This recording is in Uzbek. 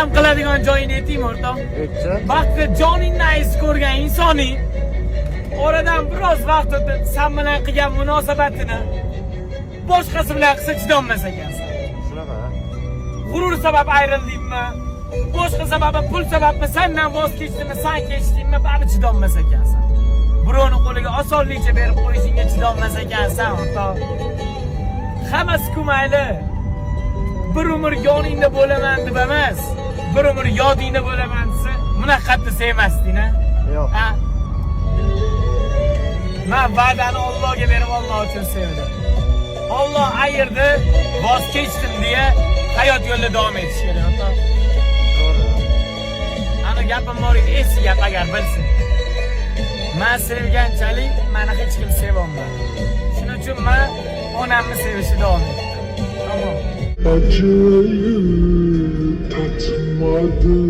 Gam qiladigan joyini aytaymi o'rtoq? Aytchi. Vaqtida joningni ayz ko'rgan insoning oradan biroz vaqt o'tib sen bilan qilgan munosabatini boshqasi bilan qilsa chidolmas ekansan. Shunaqa. G'urur sabab ayrildingmi? Boshqa sababi pul sababmi? Sendan voz kechdimi? Sen kechdingmi? Bari chidolmas ekansan. Birovni qo'liga osonlikcha berib qo'yishingga chidolmas ekansan, o'rtoq. Hammasi mayli. Bir umr yoningda bo'laman deb emas, bir umr yodingda bo'laman desa, bunaqa qattiq sevmasding-a? Yo'q. Ha? Men va'dani Allohga berib Alloh uchun sevdim. Alloh ayirdi, voz kechdim deya hayot yo'lida davom etish kerak, o'rtoq. To'g'ri. Ana gapim bor edi, eski gap agar bilsin. Men sevganchalik meni hech kim sevolmadi. Shuning uchun men onamni sevishni davom etdim. Tamam. Acıyı tatmadım